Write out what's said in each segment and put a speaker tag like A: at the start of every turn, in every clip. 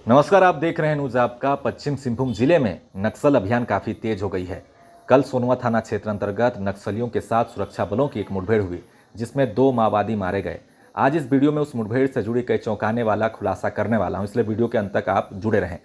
A: नमस्कार, आप देख रहे हैं न्यूज आपका। पश्चिम सिंहभूम जिले में नक्सल अभियान काफी तेज हो गई है। कल सोनवा थाना क्षेत्र अंतर्गत नक्सलियों के साथ सुरक्षा बलों की एक मुठभेड़ हुई, जिसमें 2 माओवादी मारे गए। आज इस वीडियो में उस मुठभेड़ से जुड़ी कई चौंकाने वाला खुलासा करने वाला हूं, इसलिए वीडियो के अंत तक आप जुड़े रहें।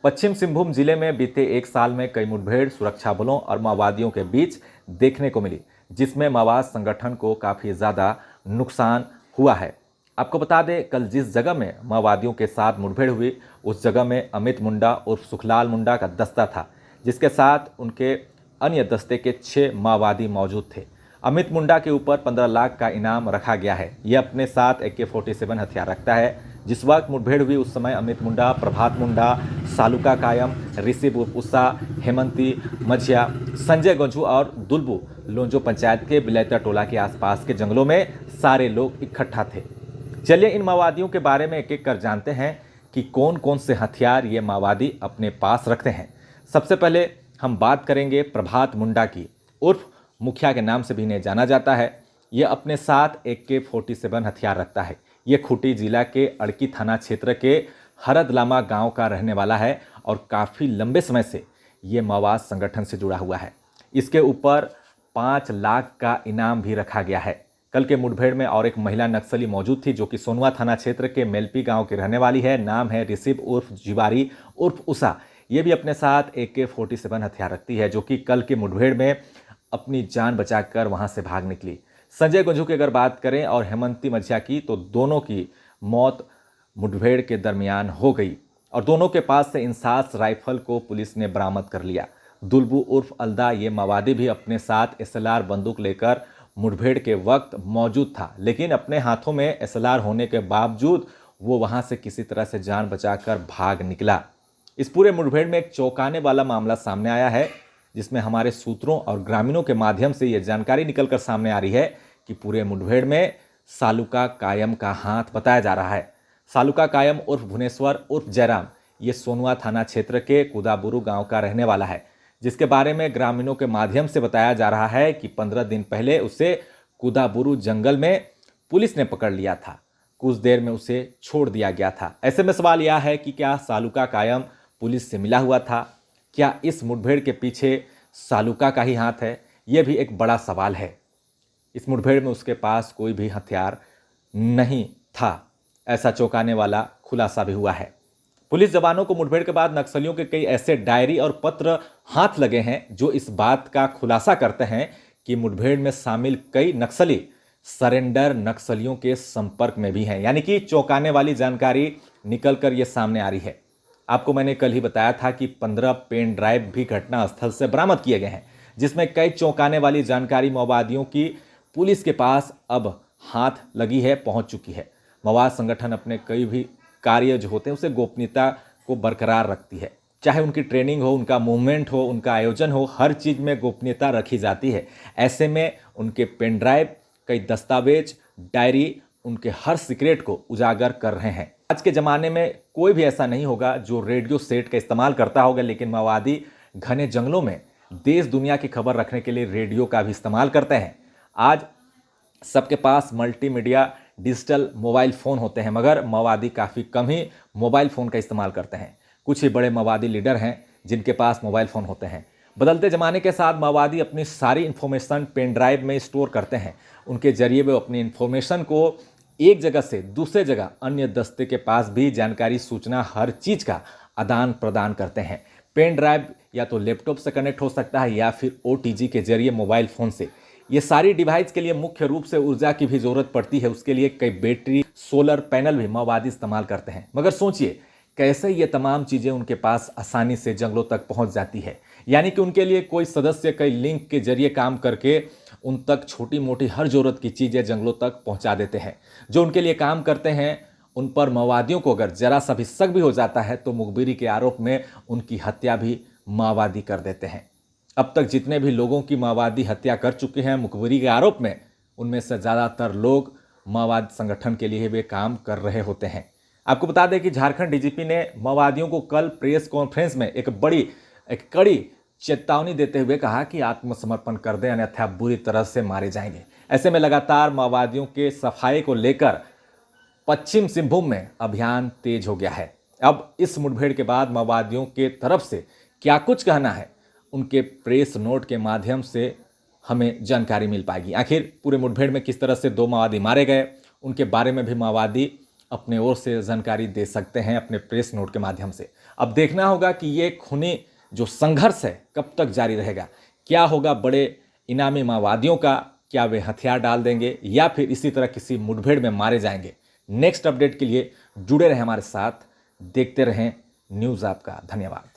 A: पश्चिम सिंहभूम जिले में बीते 1 साल में कई मुठभेड़ सुरक्षा बलों और माओवादियों के बीच देखने को मिली, जिसमें माओवाद संगठन को काफी ज्यादा नुकसान हुआ है। आपको बता दें, कल जिस जगह में माओवादियों के साथ मुठभेड़ हुई, उस जगह में अमित मुंडा उर्फ सुखलाल मुंडा का दस्ता था, जिसके साथ उनके अन्य दस्ते के 6 माओवादी मौजूद थे। अमित मुंडा के ऊपर 15 लाख का इनाम रखा गया है। यह अपने साथ AK-47 हथियार रखता है। जिस वक्त मुठभेड़ हुई उस समय अमित मुंडा, प्रभात मुंडा, सालुका कायम, ऋषि उर्फ उषा, हेमंती मझिया, संजय गंझू और दुलबू लोंजो पंचायत के बिलैता टोला के आसपास के जंगलों में सारे लोग इकट्ठा थे। चलिए इन माओवादियों के बारे में एक एक कर जानते हैं कि कौन कौन से हथियार ये माओवादी अपने पास रखते हैं। सबसे पहले हम बात करेंगे प्रभात मुंडा की, उर्फ मुखिया के नाम से भी इन्हें जाना जाता है। यह अपने साथ AK-47 हथियार रखता है। ये खूंटी जिला के अड़की थाना क्षेत्र के हरदलामा गांव का रहने वाला है और काफ़ी लंबे समय से ये माओवाद संगठन से जुड़ा हुआ है। इसके ऊपर 5 लाख का इनाम भी रखा गया है। कल के मुठभेड़ में और एक महिला नक्सली मौजूद थी, जो कि सोनवा थाना क्षेत्र के मेलपी गांव की रहने वाली है। नाम है ऋषि उर्फ जिवारी उर्फ उषा। ये भी अपने साथ AK-47 हथियार रखती है, जो कि कल के मुठभेड़ में अपनी जान बचाकर वहां से भाग निकली। संजय गंझू की अगर बात करें और हेमंती मझिया की, तो दोनों की मौत मुठभेड़ के दरमियान हो गई और दोनों के पास से इंसास राइफल को पुलिस ने बरामद कर लिया। दुलबू उर्फ अलदा, ये माओवादी भी अपने साथ SLR बंदूक लेकर मुठभेड़ के वक्त मौजूद था, लेकिन अपने हाथों में SLR होने के बावजूद वो वहां से किसी तरह से जान बचाकर भाग निकला। इस पूरे मुठभेड़ में एक चौंकाने वाला मामला सामने आया है, जिसमें हमारे सूत्रों और ग्रामीणों के माध्यम से ये जानकारी निकलकर सामने आ रही है कि पूरे मुठभेड़ में सालुका कायम का हाथ बताया जा रहा है। सालुका कायम उर्फ भुवनेश्वर उर्फ जयराम, ये सोनवा थाना क्षेत्र के कुदाबुरु गांव का रहने वाला है, जिसके बारे में ग्रामीणों के माध्यम से बताया जा रहा है कि 15 दिन पहले उसे कुदाबुरु जंगल में पुलिस ने पकड़ लिया था। कुछ देर में उसे छोड़ दिया गया था। ऐसे में सवाल यह है कि क्या सालुका कायम पुलिस से मिला हुआ था? क्या इस मुठभेड़ के पीछे सालुका का ही हाथ है? यह भी एक बड़ा सवाल है। इस मुठभेड़ में उसके पास कोई भी हथियार नहीं था, ऐसा चौंकाने वाला खुलासा भी हुआ है। पुलिस जवानों को मुठभेड़ के बाद नक्सलियों के कई ऐसे डायरी और पत्र हाथ लगे हैं, जो इस बात का खुलासा करते हैं कि मुठभेड़ में शामिल कई नक्सली सरेंडर नक्सलियों के संपर्क में भी हैं। यानी कि चौंकाने वाली जानकारी निकलकर ये सामने आ रही है। आपको मैंने कल ही बताया था कि 15 पेन ड्राइव भी घटनास्थल से बरामद किए गए हैं, जिसमें कई चौंकाने वाली जानकारी माओवादियों की पुलिस के पास अब हाथ लगी है, पहुंच चुकी है। माओवाद संगठन अपने कई भी कार्य जो होते हैं उसे गोपनीयता को बरकरार रखती है। चाहे उनकी ट्रेनिंग हो, उनका मूवमेंट हो, उनका आयोजन हो, हर चीज़ में गोपनीयता रखी जाती है। ऐसे में उनके पेन ड्राइव, कई दस्तावेज, डायरी उनके हर सीक्रेट को उजागर कर रहे हैं। आज के ज़माने में कोई भी ऐसा नहीं होगा जो रेडियो सेट का इस्तेमाल करता होगा, लेकिन माओवादी घने जंगलों में देश दुनिया की खबर रखने के लिए रेडियो का भी इस्तेमाल करते हैं। आज सबके पास मल्टीमीडिया डिजिटल मोबाइल फ़ोन होते हैं, मगर माओवादी काफ़ी कम ही मोबाइल फ़ोन का इस्तेमाल करते हैं। कुछ ही बड़े माओवादी लीडर हैं जिनके पास मोबाइल फ़ोन होते हैं। बदलते ज़माने के साथ माओवादी अपनी सारी इन्फॉर्मेशन पेन ड्राइव में स्टोर करते हैं। उनके जरिए वे अपनी इन्फॉर्मेशन को एक जगह से दूसरे जगह अन्य दस्ते के पास भी जानकारी, सूचना, हर चीज़ का आदान प्रदान करते हैं। पेन ड्राइव या तो लैपटॉप से कनेक्ट हो सकता है या फिर OTG के जरिए मोबाइल फ़ोन से। ये सारी डिवाइस के लिए मुख्य रूप से ऊर्जा की भी ज़रूरत पड़ती है। उसके लिए कई बैटरी, सोलर पैनल भी माओवादी इस्तेमाल करते हैं। मगर सोचिए कैसे ये तमाम चीज़ें उनके पास आसानी से जंगलों तक पहुंच जाती है। यानी कि उनके लिए कोई सदस्य कई लिंक के जरिए काम करके उन तक छोटी मोटी हर ज़रूरत की चीज़ें जंगलों तक पहुंचा देते हैं। जो उनके लिए काम करते हैं उन पर माओवादियों को अगर जरा सा भी शक भी हो जाता है तो मुखबिरी के आरोप में उनकी हत्या भी माओवादी कर देते हैं। अब तक जितने भी लोगों की माओवादी हत्या कर चुके हैं मुखबिरी के आरोप में, उनमें से ज़्यादातर लोग माओवाद संगठन के लिए वे काम कर रहे होते हैं। आपको बता दें कि झारखंड DGP ने माओवादियों को कल प्रेस कॉन्फ्रेंस में एक कड़ी चेतावनी देते हुए कहा कि आत्मसमर्पण कर दें, अन्यथा बुरी तरह से मारे जाएंगे। ऐसे में लगातार माओवादियों के सफाई को लेकर पश्चिम सिंहभूम में अभियान तेज हो गया है। अब इस मुठभेड़ के बाद माओवादियों के तरफ से क्या कुछ कहना है, उनके प्रेस नोट के माध्यम से हमें जानकारी मिल पाएगी। आखिर पूरे मुठभेड़ में किस तरह से 2 माओवादी मारे गए, उनके बारे में भी माओवादी अपने ओर से जानकारी दे सकते हैं अपने प्रेस नोट के माध्यम से। अब देखना होगा कि ये खूनी जो संघर्ष है कब तक जारी रहेगा। क्या होगा बड़े इनामी माओवादियों का, क्या वे हथियार डाल देंगे या फिर इसी तरह किसी मुठभेड़ में मारे जाएंगे। नेक्स्ट अपडेट के लिए जुड़े रहें हमारे साथ, देखते रहें न्यूज़ आपका। धन्यवाद।